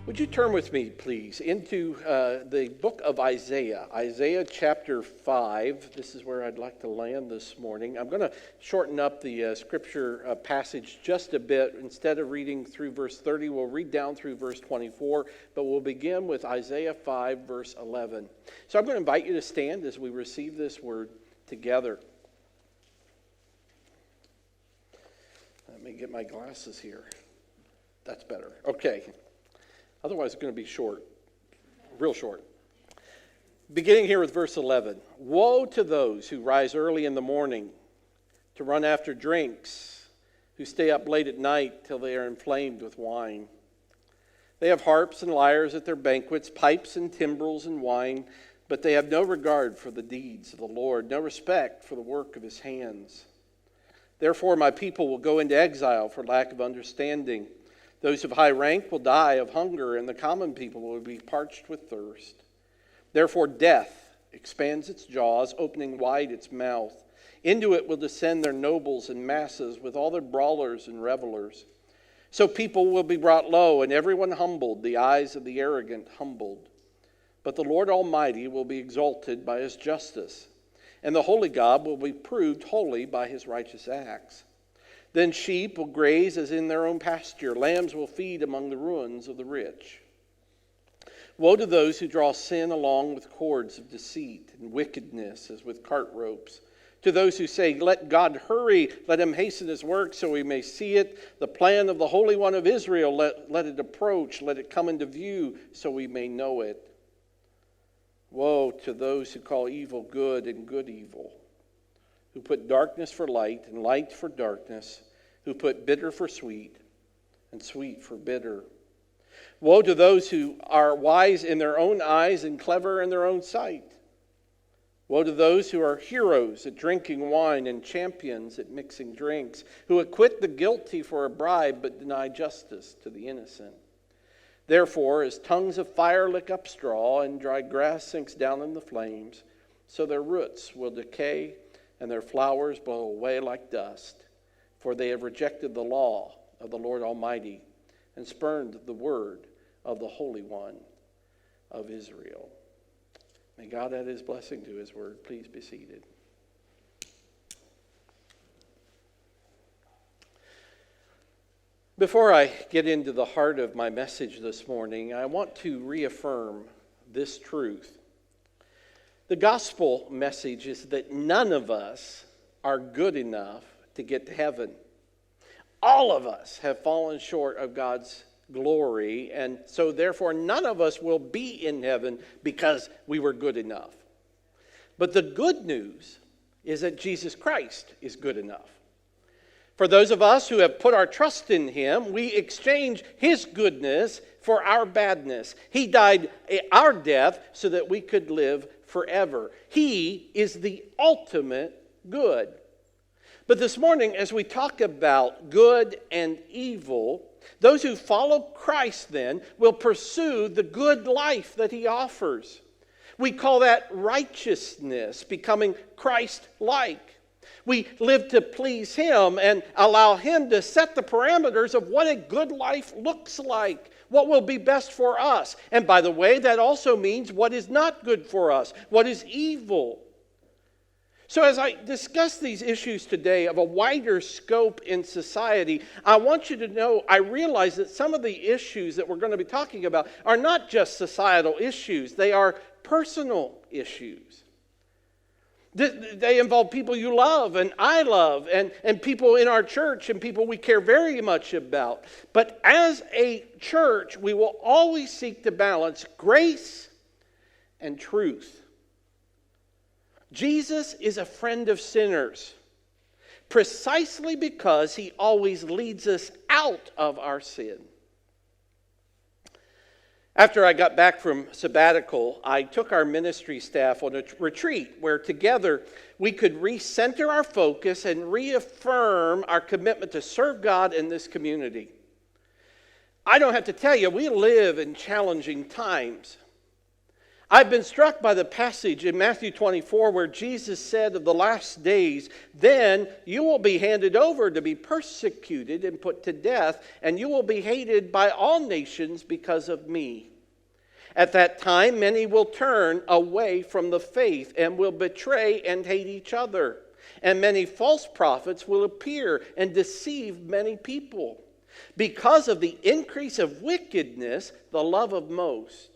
Would you turn with me, please, into the book of Isaiah, Isaiah chapter 5. This is where I'd like to land this morning. I'm going to shorten up the scripture passage just a bit. Instead of reading through verse 30, we'll read down through verse 24, but we'll begin with Isaiah 5, verse 11. So I'm going to invite you to stand as we receive this word together. Let me get my glasses here. That's better. Okay. Otherwise, it's going to be short, real short. Beginning here with verse 11. Woe to those who rise early in the morning to run after drinks, who stay up late at night till they are inflamed with wine. They have harps and lyres at their banquets, pipes and timbrels and wine, but they have no regard for the deeds of the Lord, no respect for the work of his hands. Therefore, my people will go into exile for lack of understanding. Those of high rank will die of hunger, and the common people will be parched with thirst. Therefore death expands its jaws, opening wide its mouth. Into it will descend their nobles and masses, with all their brawlers and revelers. So people will be brought low, and everyone humbled, the eyes of the arrogant humbled. But the Lord Almighty will be exalted by his justice, and the holy God will be proved holy by his righteous acts. Then sheep will graze as in their own pasture. Lambs will feed among the ruins of the rich. Woe to those who draw sin along with cords of deceit and wickedness as with cart ropes. To those who say, let God hurry, let him hasten his work so we may see it. The plan of the Holy One of Israel, let it approach, let it come into view so we may know it. Woe to those who call evil good and good evil, who put darkness for light and light for darkness, who put bitter for sweet and sweet for bitter. Woe to those who are wise in their own eyes and clever in their own sight. Woe to those who are heroes at drinking wine and champions at mixing drinks, who acquit the guilty for a bribe but deny justice to the innocent. Therefore, as tongues of fire lick up straw and dry grass sinks down in the flames, so their roots will decay and their flowers blow away like dust. For they have rejected the law of the Lord Almighty and spurned the word of the Holy One of Israel. May God add his blessing to his word. Please be seated. Before I get into the heart of my message this morning, I want to reaffirm this truth. The gospel message is that none of us are good enough to get to heaven. All of us have fallen short of God's glory, and so therefore none of us will be in heaven because we were good enough. But the good news is that Jesus Christ is good enough. For those of us who have put our trust in him, we exchange his goodness for our badness. He died our death so that we could live forever. He is the ultimate good. But this morning, as we talk about good and evil, those who follow Christ then will pursue the good life that he offers. We call that righteousness, becoming Christ-like. We live to please him and allow him to set the parameters of what a good life looks like, what will be best for us. And by the way, that also means what is not good for us, what is evil. So as I discuss these issues today of a wider scope in society, I want you to know I realize that some of the issues that we're going to be talking about are not just societal issues. They are personal issues. They involve people you love and I love and people in our church and people we care very much about. But as a church, we will always seek to balance grace and truth. Jesus is a friend of sinners precisely because he always leads us out of our sin. After I got back from sabbatical, I took our ministry staff on a retreat where together we could recenter our focus and reaffirm our commitment to serve God in this community. I don't have to tell you, we live in challenging times. I've been struck by the passage in Matthew 24 where Jesus said of the last days, "Then you will be handed over to be persecuted and put to death, and you will be hated by all nations because of me. At that time, many will turn away from the faith and will betray and hate each other. And many false prophets will appear and deceive many people. Because of the increase of wickedness, the love of most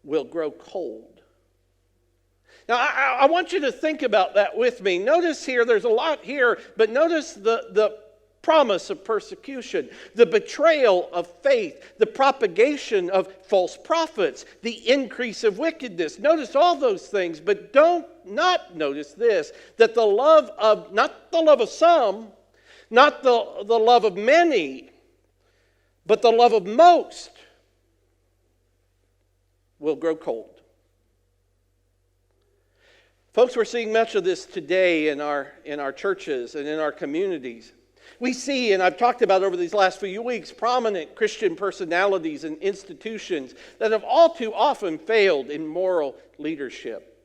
will grow cold." Now, I want you to think about that with me. Notice here, there's a lot here, but notice the promise of persecution, the betrayal of faith, the propagation of false prophets, the increase of wickedness. Notice all those things, but don't not notice this, that the love of, not the love of some, not the love of many, but the love of most will grow cold. Folks, we're seeing much of this today in our churches and in our communities. We see, and I've talked about over these last few weeks, prominent Christian personalities and institutions that have all too often failed in moral leadership.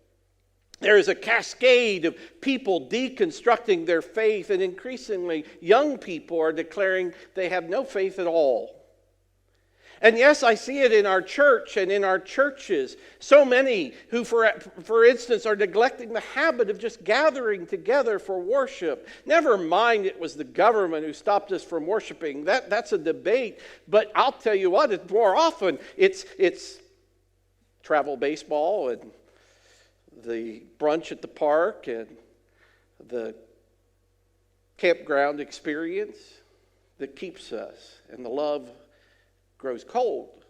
There is a cascade of people deconstructing their faith, and increasingly young people are declaring they have no faith at all. And yes, I see it in our church and in our churches. So many who, for instance, are neglecting the habit of just gathering together for worship. Never mind it was the government who stopped us from worshiping. That's a debate. But I'll tell you what, more often it's travel baseball and the brunch at the park and the campground experience that keeps us, and the love grows cold.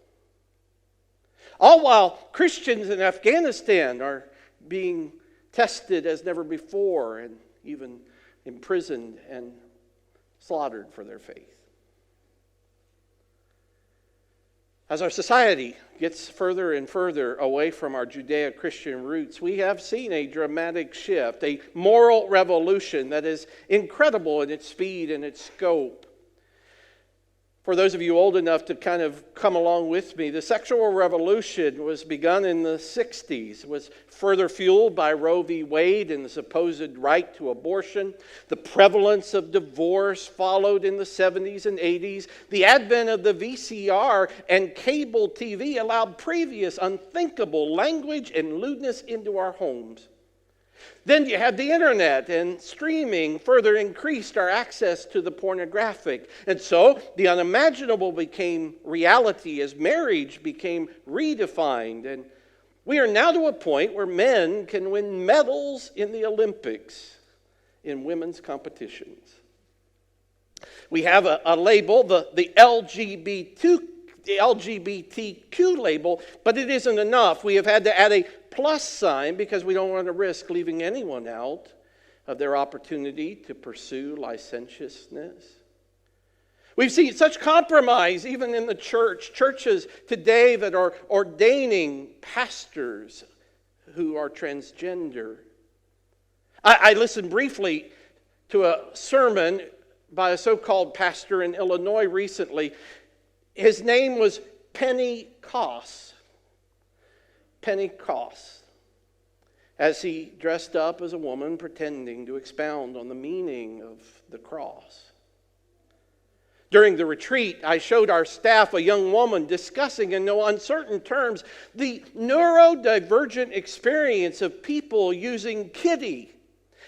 All while Christians in Afghanistan are being tested as never before and even imprisoned and slaughtered for their faith. As our society gets further and further away from our Judeo-Christian roots, we have seen a dramatic shift, a moral revolution that is incredible in its speed and its scope. For those of you old enough to kind of come along with me, the sexual revolution was begun in the 60s, was further fueled by Roe v. Wade and the supposed right to abortion. The prevalence of divorce followed in the 70s and 80s. The advent of the VCR and cable TV allowed previous unthinkable language and lewdness into our homes. Then you had the internet, and streaming further increased our access to the pornographic. And so the unimaginable became reality as marriage became redefined. And we are now to a point where men can win medals in the Olympics in women's competitions. We have a label, the LGBTQ label, but it isn't enough. We have had to add a plus sign because we don't want to risk leaving anyone out of their opportunity to pursue licentiousness. We've seen such compromise even in the churches today that are ordaining pastors who are transgender. I listened briefly to a sermon by a so-called pastor in Illinois recently. His name was Penny Koss, as he dressed up as a woman pretending to expound on the meaning of the cross. During the retreat, I showed our staff a young woman discussing in no uncertain terms the neurodivergent experience of people using kitty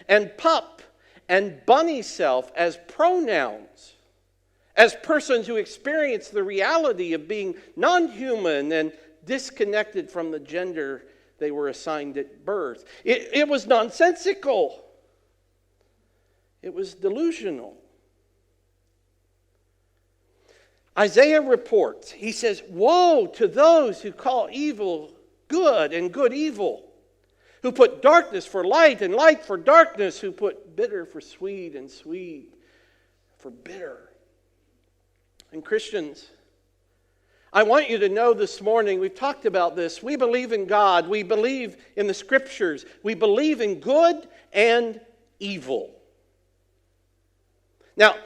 and pup and bunny self as pronouns, as persons who experience the reality of being non-human and disconnected from the gender they were assigned at birth. It was nonsensical. It was delusional. Isaiah reports, he says, "Woe to those who call evil good and good evil, who put darkness for light and light for darkness, who put bitter for sweet and sweet for bitter." And Christians, I want you to know this morning, we've talked about this, we believe in God, we believe in the Scriptures, we believe in good and evil. Now,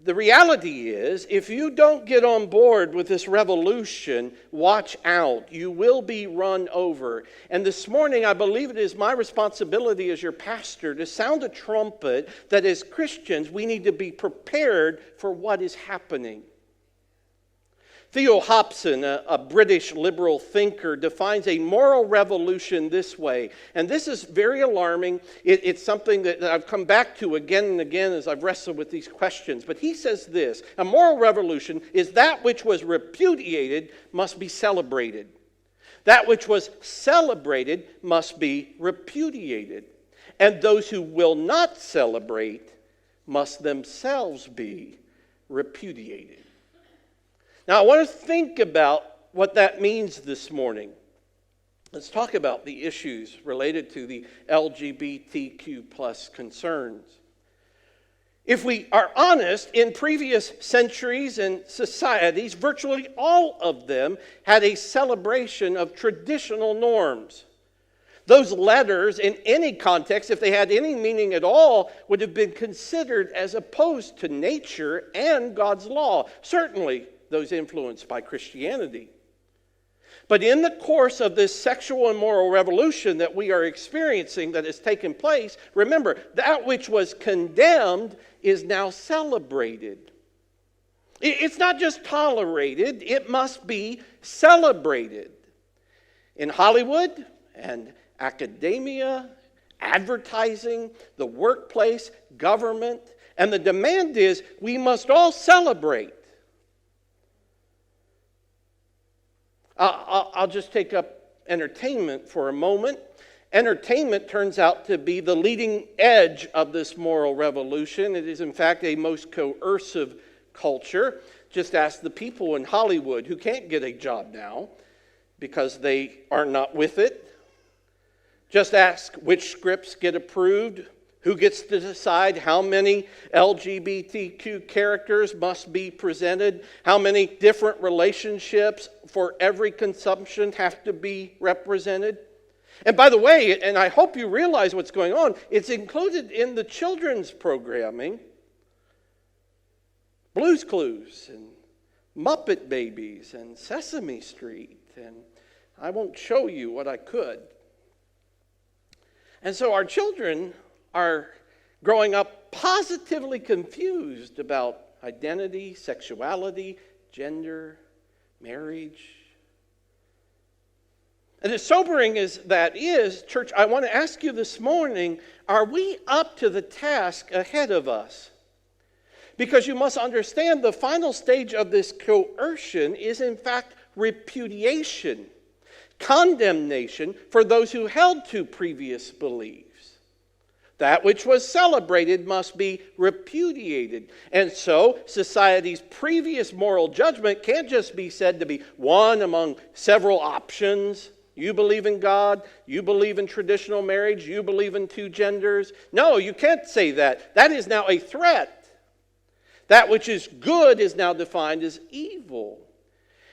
The reality is, if you don't get on board with this revolution, watch out. You will be run over. And this morning, I believe it is my responsibility as your pastor to sound a trumpet that as Christians, we need to be prepared for what is happening. Theo Hobson, a British liberal thinker, defines a moral revolution this way. And this is very alarming. It's something that I've come back to again and again as I've wrestled with these questions. But he says this: a moral revolution is that which was repudiated must be celebrated. That which was celebrated must be repudiated. And those who will not celebrate must themselves be repudiated. Now, I want to think about what that means this morning. Let's talk about the issues related to the LGBTQ plus concerns. If we are honest, in previous centuries and societies, virtually all of them had a celebration of traditional norms. Those letters, in any context, if they had any meaning at all, would have been considered as opposed to nature and God's law. Certainly, those influenced by Christianity. But in the course of this sexual and moral revolution that we are experiencing that has taken place, remember, that which was condemned is now celebrated. It's not just tolerated, it must be celebrated. In Hollywood and academia, advertising, the workplace, government, and the demand is we must all celebrate. I'll just take up entertainment for a moment. Entertainment turns out to be the leading edge of this moral revolution. It is, in fact, a most coercive culture. Just ask the people in Hollywood who can't get a job now because they are not with it. Just ask which scripts get approved, who gets to decide how many LGBTQ characters must be presented, how many different relationships for every consumption have to be represented. And by the way, and I hope you realize what's going on, it's included in the children's programming. Blue's Clues and Muppet Babies and Sesame Street, and I won't show you what I could. And so our children are growing up positively confused about identity, sexuality, gender, marriage. And as sobering as that is, church, I want to ask you this morning, are we up to the task ahead of us? Because you must understand the final stage of this coercion is in fact repudiation, condemnation for those who held to previous beliefs. That which was celebrated must be repudiated. And so, society's previous moral judgment can't just be said to be one among several options. You believe in God, you believe in traditional marriage, you believe in two genders. No, you can't say that. That is now a threat. That which is good is now defined as evil.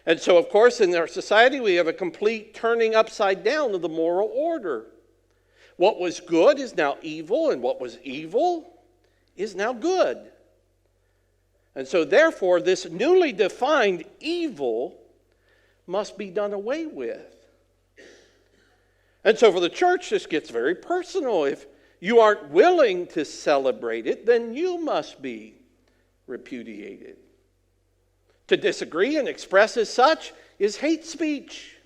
And so, of course, in our society, we have a complete turning upside down of the moral order. What was good is now evil, and what was evil is now good. And so, therefore, this newly defined evil must be done away with. And so for the church, this gets very personal. If you aren't willing to celebrate it, then you must be repudiated. To disagree and express as such is hate speech.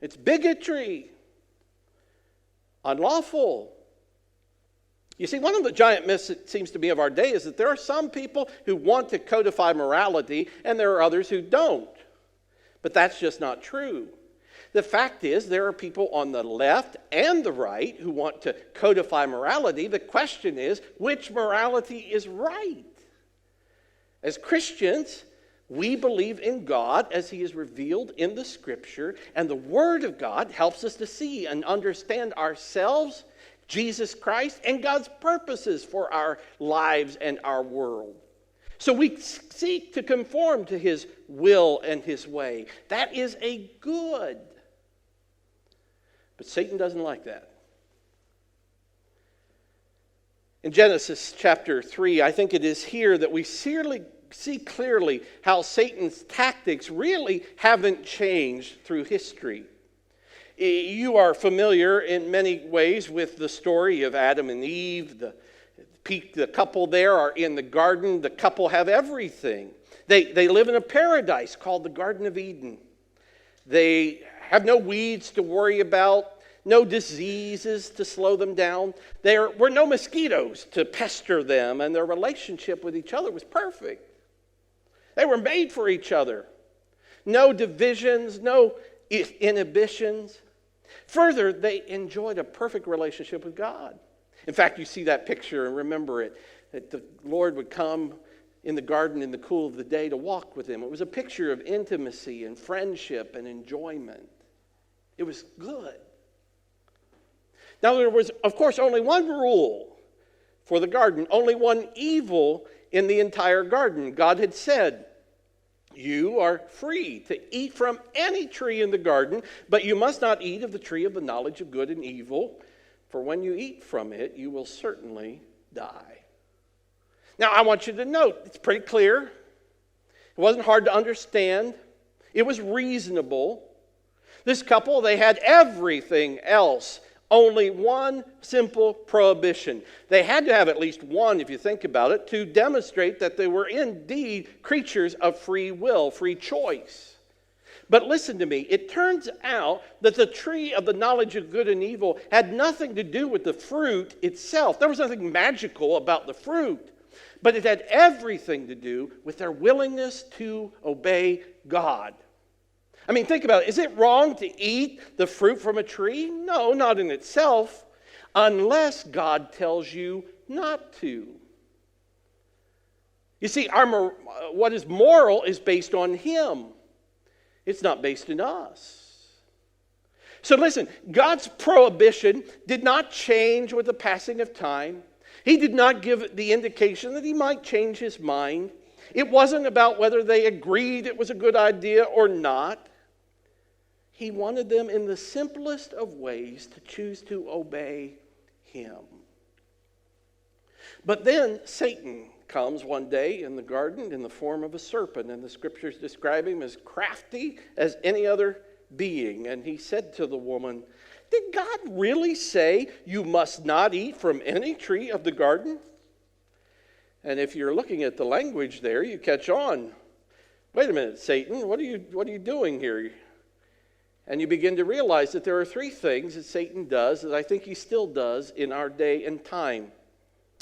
It's bigotry. Unlawful. You see, one of the giant myths, it seems to be, of our day is that there are some people who want to codify morality and there are others who don't. But that's just not true. The fact is, there are people on the left and the right who want to codify morality. The question is, which morality is right? As Christians, we believe in God as He is revealed in the Scripture, and the Word of God helps us to see and understand ourselves, Jesus Christ, and God's purposes for our lives and our world. So we seek to conform to His will and His way. That is a good. But Satan doesn't like that. In Genesis chapter 3, I think it is here that we see clearly how Satan's tactics really haven't changed through history. You are familiar in many ways with the story of Adam and Eve. The couple there are in the garden. The couple have everything. They live in a paradise called the Garden of Eden. They have no weeds to worry about, no diseases to slow them down. There were no mosquitoes to pester them, and their relationship with each other was perfect. They were made for each other. No divisions, no inhibitions. Further, they enjoyed a perfect relationship with God. In fact, you see that picture and remember it, that the Lord would come in the garden in the cool of the day to walk with him. It was a picture of intimacy and friendship and enjoyment. It was good. Now, there was, of course, only one rule for the garden, only one evil in the entire garden. God had said, you are free to eat from any tree in the garden, but you must not eat of the tree of the knowledge of good and evil, for when you eat from it, you will certainly die. Now, I want you to note, it's pretty clear. It wasn't hard to understand. It was reasonable. This couple, they had everything else. Only one simple prohibition. They had to have at least one, if you think about it, to demonstrate that they were indeed creatures of free will, free choice. But listen to me, it turns out that the tree of the knowledge of good and evil had nothing to do with the fruit itself. There was nothing magical about the fruit, but it had everything to do with their willingness to obey God. I mean, think about it. Is it wrong to eat the fruit from a tree? No, not in itself, unless God tells you not to. You see, what is moral is based on Him. It's not based in us. So listen, God's prohibition did not change with the passing of time. He did not give the indication that He might change His mind. It wasn't about whether they agreed it was a good idea or not. He wanted them in the simplest of ways to choose to obey Him. But then Satan comes one day in the garden in the form of a serpent, and the scriptures describe him as crafty as any other being. And he said to the woman, "Did God really say you must not eat from any tree of the garden?" And if you're looking at the language there, you catch on. Wait a minute, Satan, what are you doing here? And you begin to realize that there are three things that Satan does that I think he still does in our day and time.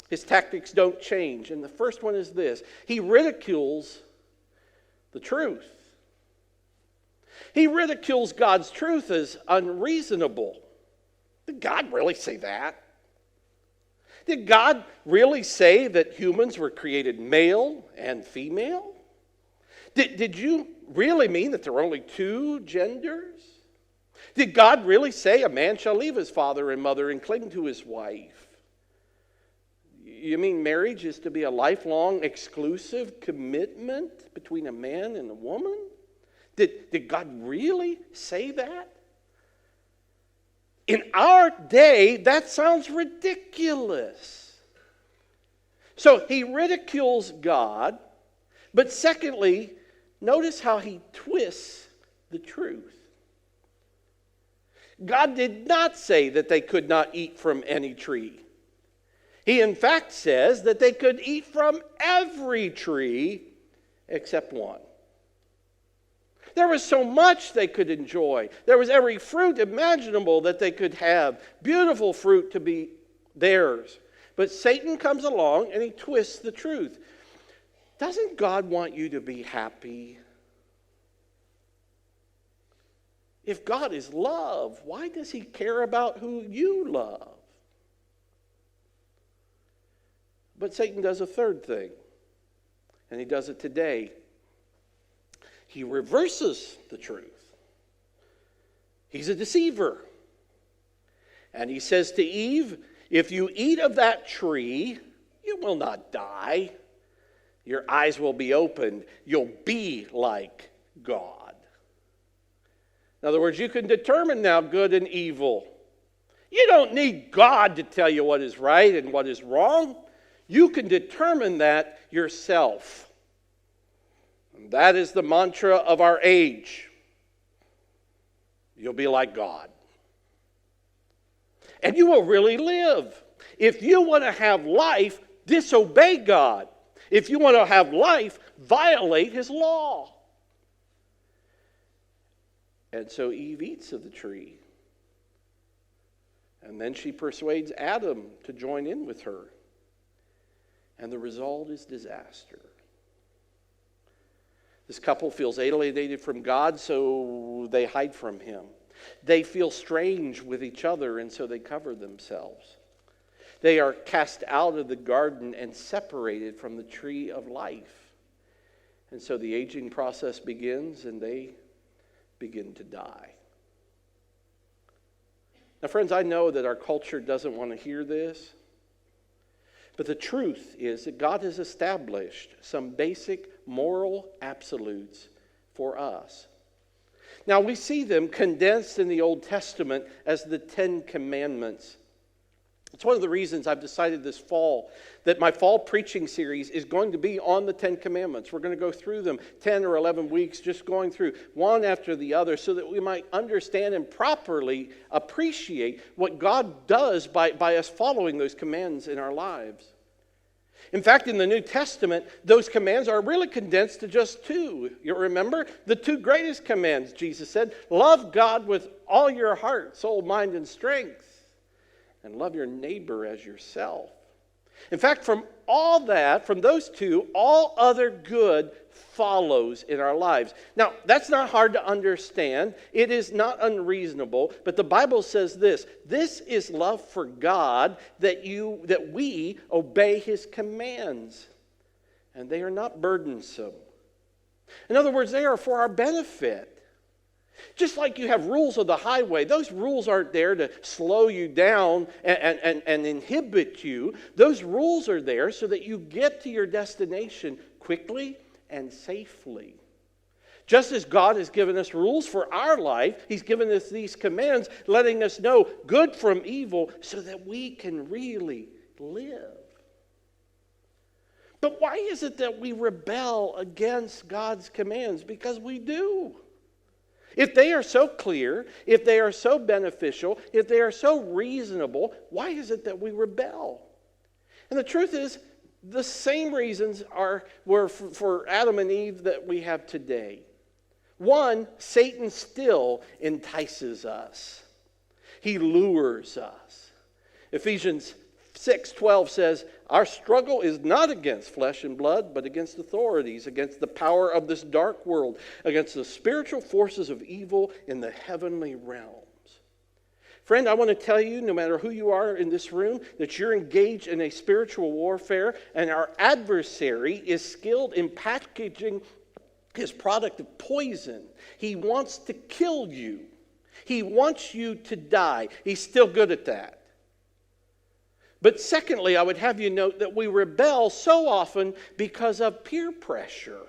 His tactics don't change. And the first one is this: he ridicules the truth. He ridicules God's truth as unreasonable. Did God really say that? Did God really say that humans were created male and female? Did you really mean that there are only two genders? Did God really say a man shall leave his father and mother and cling to his wife? You mean marriage is to be a lifelong exclusive commitment between a man and a woman? Did God really say that? In our day, that sounds ridiculous. So he ridicules God, but secondly, notice how he twists the truth. God did not say that they could not eat from any tree. He in fact says that they could eat from every tree except one. There was so much they could enjoy. There was every fruit imaginable that they could have. Beautiful fruit to be theirs. But Satan comes along and he twists the truth. Doesn't God want you to be happy? If God is love, why does He care about who you love? But Satan does a third thing, and he does it today. He reverses the truth. He's a deceiver. And he says to Eve, if you eat of that tree, you will not die. Your eyes will be opened. You'll be like God. In other words, you can determine now good and evil. You don't need God to tell you what is right and what is wrong. You can determine that yourself. And that is the mantra of our age. You'll be like God. And you will really live. If you want to have life, disobey God. If you want to have life, violate his law. And so Eve eats of the tree. And then she persuades Adam to join in with her. And the result is disaster. This couple feels alienated from God, so they hide from him. They feel strange with each other, and so they cover themselves. They are cast out of the garden and separated from the tree of life. And so the aging process begins, and they begin to die. Now, friends, I know that our culture doesn't want to hear this, but the truth is that God has established some basic moral absolutes for us. Now, we see them condensed in the Old Testament as the 10 Commandments. It's one of the reasons I've decided this fall that my fall preaching series is going to be on the 10 Commandments. We're going to go through them 10 or 11 weeks, just going through one after the other so that we might understand and properly appreciate what God does by us following those commands in our lives. In fact, in the New Testament, those commands are really condensed to just two. You remember? The two greatest commands, Jesus said, love God with all your heart, soul, mind, and strength, and love your neighbor as yourself. In fact, from all that, from those two, all other good follows in our lives. Now, that's not hard to understand. It is not unreasonable, but the Bible says this is love for God, that we obey his commands, and they are not burdensome. In other words, they are for our benefit. Just like you have rules of the highway, those rules aren't there to slow you down and inhibit you. Those rules are there so that you get to your destination quickly and safely. Just as God has given us rules for our life, he's given us these commands, letting us know good from evil so that we can really live. But why is it that we rebel against God's commands? Because we do. If they are so clear, if they are so beneficial, if they are so reasonable, why is it that we rebel? And the truth is, the same reasons were for Adam and Eve that we have today. One, Satan still entices us. He lures us. Ephesians 6:12 says, our struggle is not against flesh and blood, but against authorities, against the power of this dark world, against the spiritual forces of evil in the heavenly realms. Friend, I want to tell you, no matter who you are in this room, that you're engaged in a spiritual warfare, and our adversary is skilled in packaging his product of poison. He wants to kill you. He wants you to die. He's still good at that. But secondly, I would have you note that we rebel so often because of peer pressure.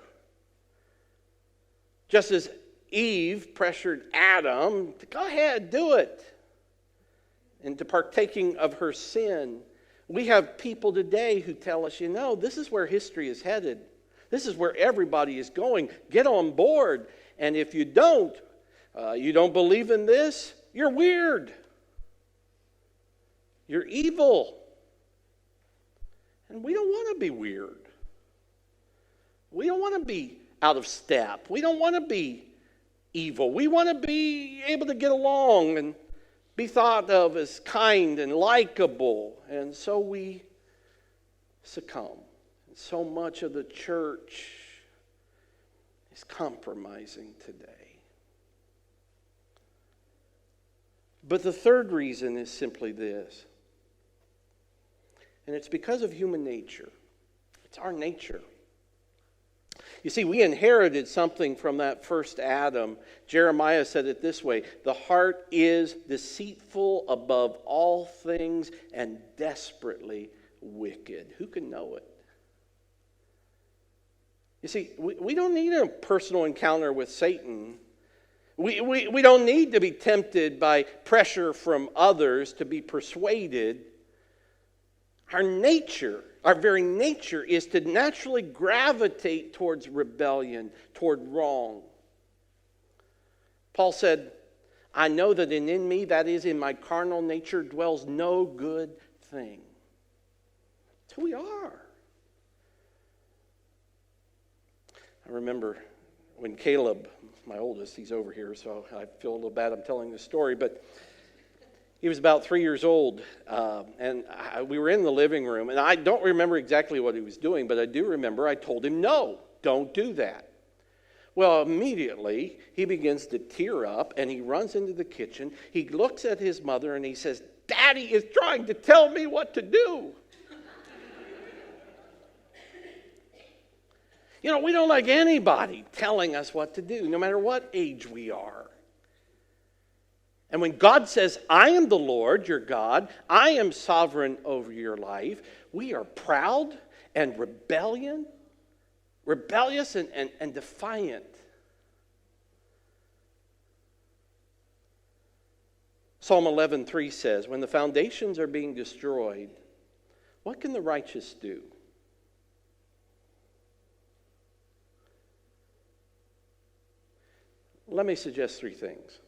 Just as Eve pressured Adam to go ahead, do it, into partaking of her sin, we have people today who tell us, this is where history is headed. This is where everybody is going. Get on board. And if you don't believe in this, you're weird. You're evil. And we don't want to be weird. We don't want to be out of step. We don't want to be evil. We want to be able to get along and be thought of as kind and likable. And so we succumb. And so much of the church is compromising today. But the third reason is simply this. And it's because of human nature. It's our nature. You see, we inherited something from that first Adam. Jeremiah said it this way: the heart is deceitful above all things and desperately wicked. Who can know it? You see, we don't need a personal encounter with Satan. We don't need to be tempted by pressure from others to be persuaded. Our nature, our very nature, is to naturally gravitate towards rebellion, toward wrong. Paul said, I know that in me, that is in my carnal nature, dwells no good thing. That's who we are. I remember when Caleb, my oldest, he's over here, so I feel a little bad I'm telling this story, but he was about 3 years old, and we were in the living room, and I don't remember exactly what he was doing, but I do remember I told him, no, don't do that. Well, immediately, he begins to tear up, and he runs into the kitchen. He looks at his mother, and he says, Daddy is trying to tell me what to do. You know, we don't like anybody telling us what to do, no matter what age we are. And when God says, I am the Lord, your God, I am sovereign over your life, we are proud and rebellious and defiant. Psalm 11:3 says, when the foundations are being destroyed, what can the righteous do? Let me suggest 3 things.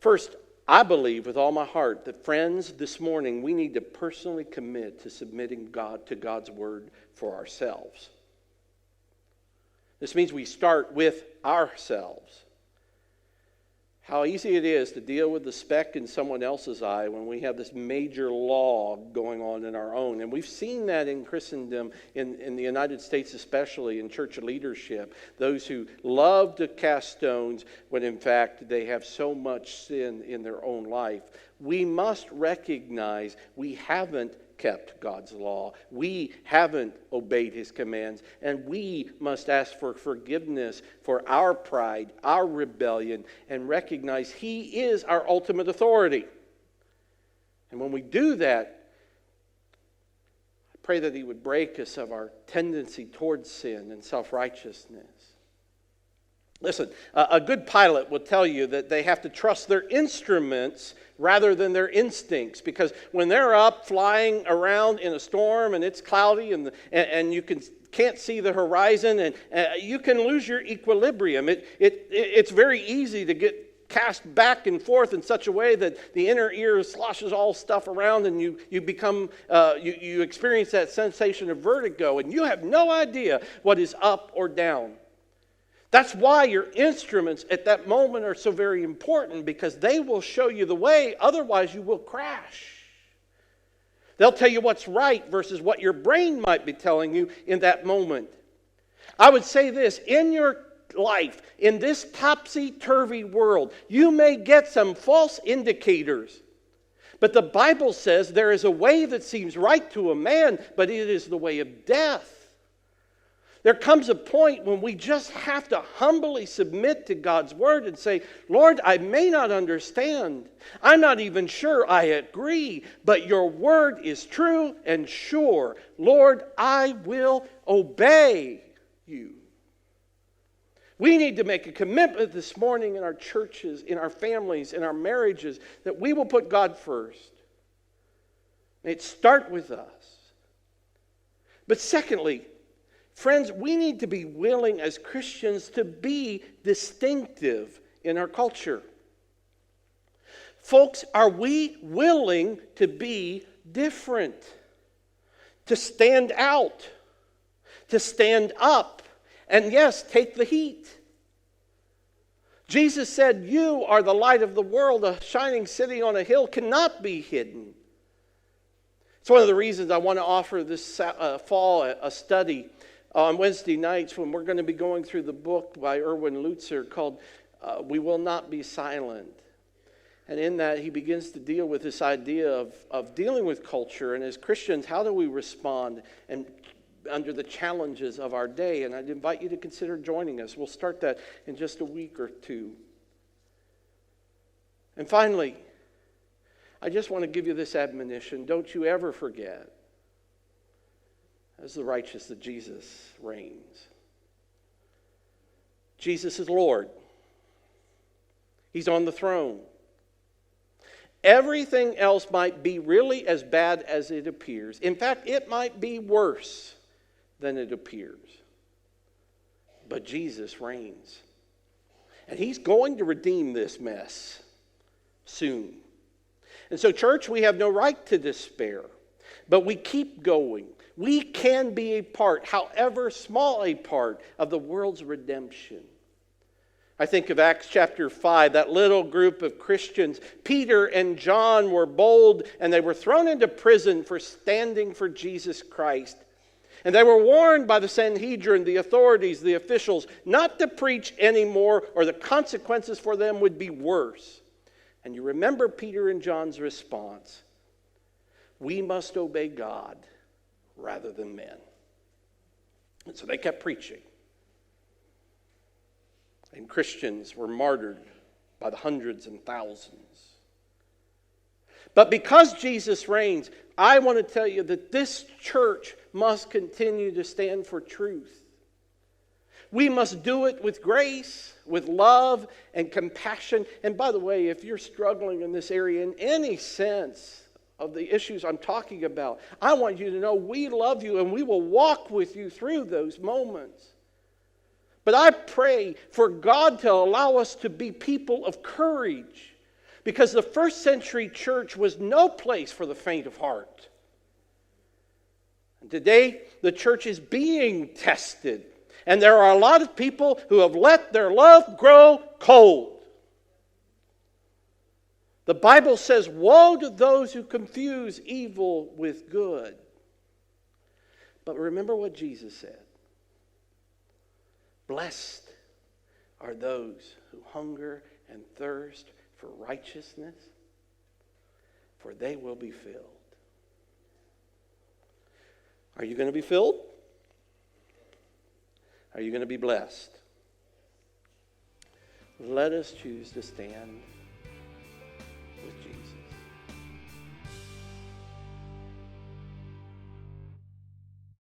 First, I believe with all my heart that, friends, this morning we need to personally commit to submitting to God's word for ourselves. This means we start with ourselves. How easy it is to deal with the speck in someone else's eye when we have this major log going on in our own. And we've seen that in Christendom, in the United States especially, in church leadership. Those who love to cast stones when in fact they have so much sin in their own life. We must recognize we haven't kept God's law. We haven't obeyed his commands, and we must ask for forgiveness for our pride, our rebellion, and recognize he is our ultimate authority. And when we do that, I pray that he would break us of our tendency towards sin and self-righteousness. Listen, a good pilot will tell you that they have to trust their instruments rather than their instincts, because when they're up flying around in a storm and it's cloudy and you can't see the horizon, and you can lose your equilibrium. It's very easy to get cast back and forth in such a way that the inner ear sloshes all stuff around, and you become you experience that sensation of vertigo, and you have no idea what is up or down. That's why your instruments at that moment are so very important, because they will show you the way, otherwise you will crash. They'll tell you what's right versus what your brain might be telling you in that moment. I would say this, in your life, in this topsy-turvy world, you may get some false indicators. But the Bible says there is a way that seems right to a man, but it is the way of death. There comes a point when we just have to humbly submit to God's word and say, Lord, I may not understand. I'm not even sure I agree, but your word is true and sure. Lord, I will obey you. We need to make a commitment this morning in our churches, in our families, in our marriages, that we will put God first. May it start with us. But secondly, friends, we need to be willing as Christians to be distinctive in our culture. Folks, are we willing to be different? To stand out? To stand up? And yes, take the heat. Jesus said, you are the light of the world. A shining city on a hill cannot be hidden. It's one of the reasons I want to offer this fall a study on Wednesday nights when we're going to be going through the book by Erwin Lutzer called We Will Not Be Silent. And in that, he begins to deal with this idea of dealing with culture. And as Christians, how do we respond and under the challenges of our day? And I'd invite you to consider joining us. We'll start that in just a week or two. And finally, I just want to give you this admonition. Don't you ever forget, as the righteous, that Jesus reigns. Jesus is Lord. He's on the throne. Everything else might be really as bad as it appears. In fact, it might be worse than it appears. But Jesus reigns. And He's going to redeem this mess soon. And so, church, we have no right to despair. But we keep going. We can be a part, however small a part, of the world's redemption. I think of Acts chapter 5, that little group of Christians. Peter and John were bold, and they were thrown into prison for standing for Jesus Christ. And they were warned by the Sanhedrin, the authorities, the officials, not to preach anymore, or the consequences for them would be worse. And you remember Peter and John's response: we must obey God rather than men. And so they kept preaching. And Christians were martyred by the hundreds and thousands. But because Jesus reigns, I want to tell you that this church must continue to stand for truth. We must do it with grace, with love and compassion. And by the way, if you're struggling in this area in any sense of the issues I'm talking about, I want you to know we love you and we will walk with you through those moments. But I pray for God to allow us to be people of courage, because the first century church was no place for the faint of heart. And today, the church is being tested, and there are a lot of people who have let their love grow cold. The Bible says, woe to those who confuse evil with good. But remember what Jesus said. Blessed are those who hunger and thirst for righteousness, for they will be filled. Are you going to be filled? Are you going to be blessed? Let us choose to stand